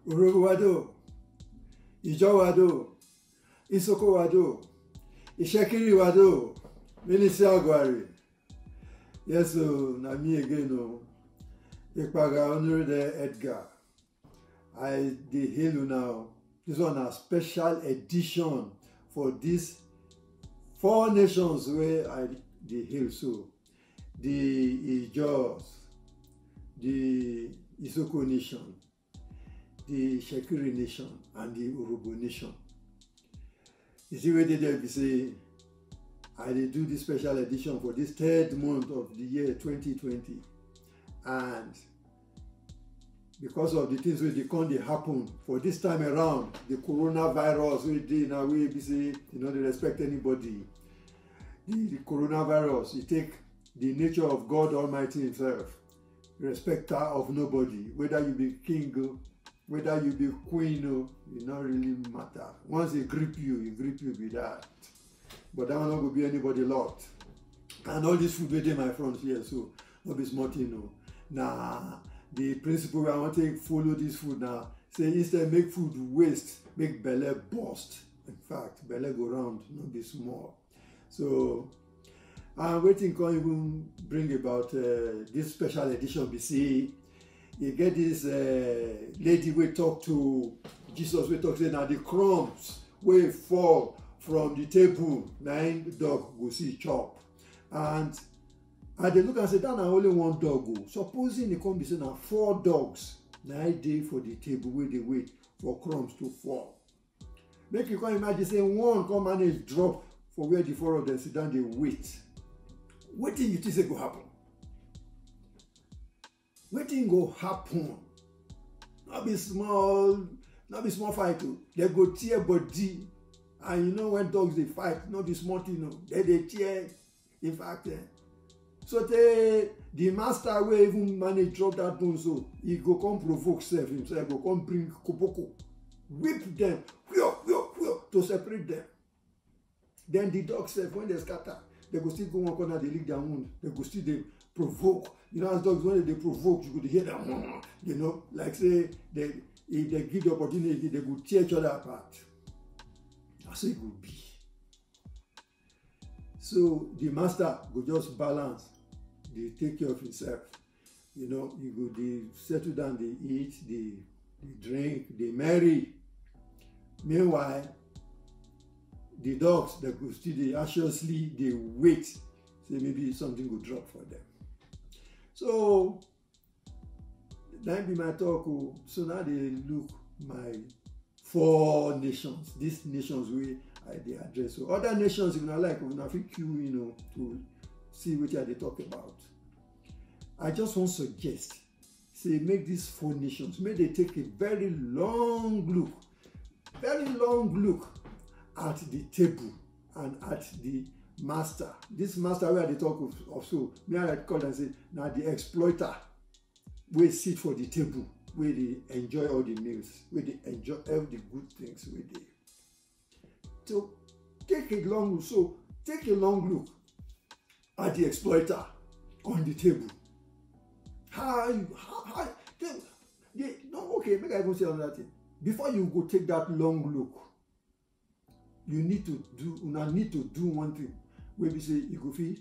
Urugwado, Ijowado, Isokowado, Ishekiriwado, Minister Agwari. Yes, so na me again, no. Ekpaga Honorable Edgar. I dey hail you now. This one a special edition for these 4 nations where I dey hail so. The Ijaws, the Isoko nation, the Shekiri nation, and the Urhobo nation. You see where they say, I dey do this special edition for this 3rd month of the year 2020. And because of the things wey dey happen for this time around, the coronavirus wey dey now, wey be say you no dey respect anybody. The coronavirus, it take the nature of God Almighty himself, respecter of nobody, whether you be king, whether you be queen, it not really matter. Once he grip you be that. But that one not go be anybody lot. And all this food wey dey my front here, so no be small thing, no. Nah, the principle wey I want to follow this food now, say instead make food waste, make belle burst. In fact, belle go round, not be small. So, wetin come even bring about this special edition be say, you get this lady wey talk to Jesus, wey talk say na the crumbs wey fall from the table, na im dog go see chop. And I dey look and say that na only one dog o. Supposing e come be say na 4 dogs na im dey for the table wey dey wait for crumbs to fall. Make you come imagine say one come manage drop for where the 4 of them sit down dey wait. Wetin you think say go happen? Wetin go happen? No be small fight o. They go tear body. And you know when dogs dey fight, no be small thing o. They dey tear. In fact, so the master wey even manage drop that bone, so he go come provoke himself go come bring koboko, whip them to separate them. Then the dogs sef, when they scatter, they go still go one corner, they lick their wound. They go still dey provoke. You know, as dogs, when they provoke, you go hear them, you know, like say if they give the opportunity, they go tear each other apart. That's how it go be. So the master go just balance, they take care of himself. You know, he go they settle down, they eat, they drink, they marry. Meanwhile, the dogs, they go still they anxiously they wait, say maybe something will drop for them. So that be my talk. So now they look my 4 nations, these nations we they address. So other nations, if you like, if you fit queue, you know, to see what they talk about. I just want to suggest, say make these 4 nations, may they take a very long look at the table and at the master. This master where they talk of so, may I call and say, now the exploiter will sit for the table, where they enjoy all the meals, where they enjoy all the good things where they. So take a long look at the exploiter on the table. Okay, make I go say another thing. Before you go take that long look, you need to do one thing. Where we say you go fit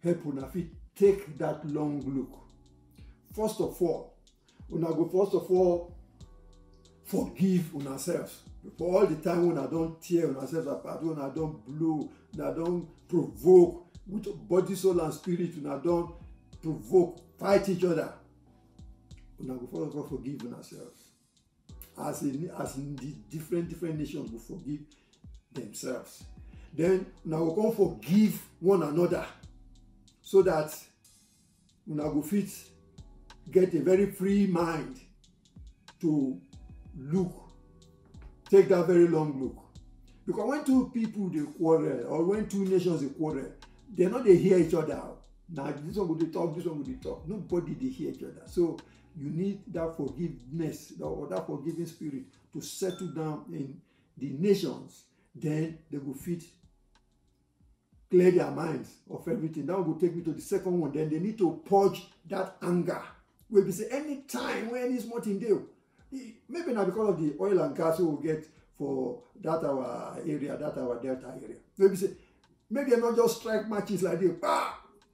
help una fit take that long look. First of all, forgive una selves. For all the time when I don't tear una selves apart, when I don't blow, when I don't provoke with body, soul, and spirit, when I don't provoke, fight each other. Una go first of all forgive una selves. As in the different nations will forgive themselves. Then una go come forgive one another, so that una go fit get a very free mind to take that very long look. Because when 2 people they quarrel, or when 2 nations they quarrel, they're not they hear each other out. Now this one will talk, this one will talk. Nobody they hear each other. So you need that forgiveness or that forgiving spirit to settle down in the nations. Then they will fit clear their minds of everything. That will take me to the second one. Then they need to purge that anger. Where we say anytime when any small thing there, maybe not because of the oil and gas we will get for that our area, that our delta area. Maybe not just strike matches like this,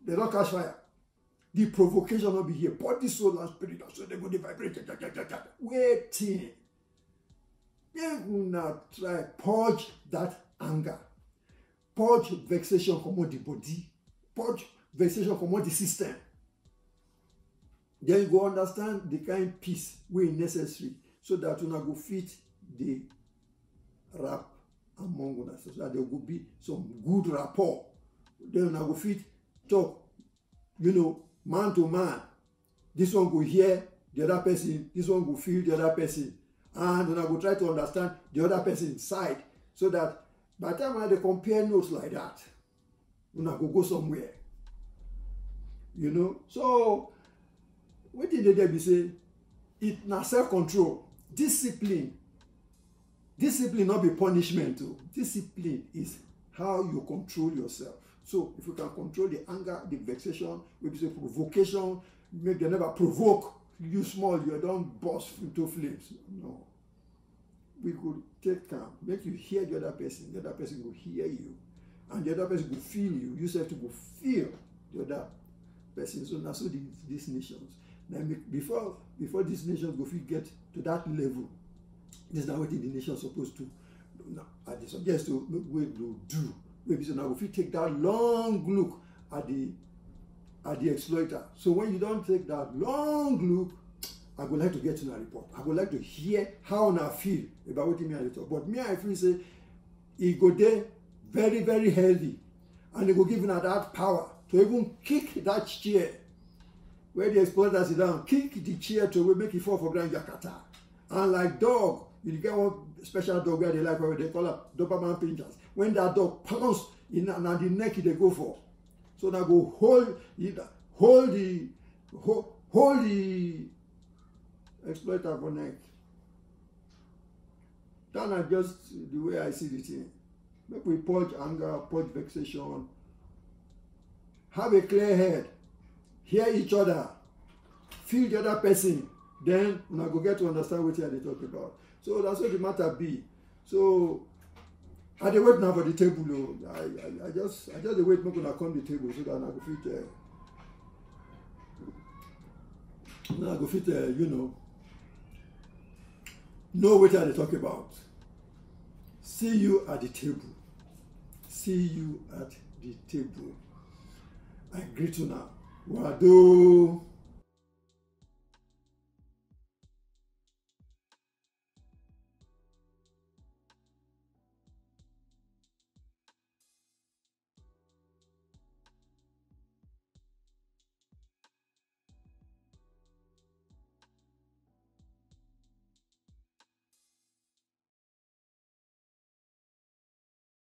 they don't catch fire. The provocation will be here. Body, soul, and spirit, so they go to vibrate. Waiting. They will not try purge that anger. Purge vexation from the body. Purge vexation from the system. Then you go understand the kind of peace we necessary so that you not go fit the rap among us, so that there will be some good rapport. Then you not go fit talk, man to man. This one go hear the other person, this one go feel the other person, and then I go try to understand the other person's side, so that by the time when they compare notes like that, you not go somewhere. So what did they be say? It na self-control, discipline. Discipline not be punishment too. Discipline is how you control yourself. So if you can control the anger, the vexation, maybe say provocation, make them never provoke you small, you don't burst into flames. No. We could take calm, make you hear the other person will hear you, and the other person will feel you. You have to go feel the other person. So now, so these nations. Now, before these nations go get to that level, this is not what the nation is supposed to. Now, I suggest to do. Maybe so now if you take that long look at the exploiter. So when you don't take that long look, I would like to get to a report. I would like to hear how I feel about what me I talk. But me, I feel say he go there very, very healthy, and he go give him that power to even kick that chair where the exploiter sit down, kick the chair to make it fall for ground Yakata. And like dog, you get one special dog where they like where they call it Doberman pinchers. When that dog pounce in the neck, they go for. So now go hold the exploiter for neck. That is just the way I see the thing. Make we purge anger, purge vexation. Have a clear head. Hear each other. Feel the other person. Then we go get to understand what they talk about. So that's what the matter be. So I dey wait now for the table. I just dey wait make una come the table so that I go fit know what they talk about. See you at the table. See you at the table. I greet you now. Wado.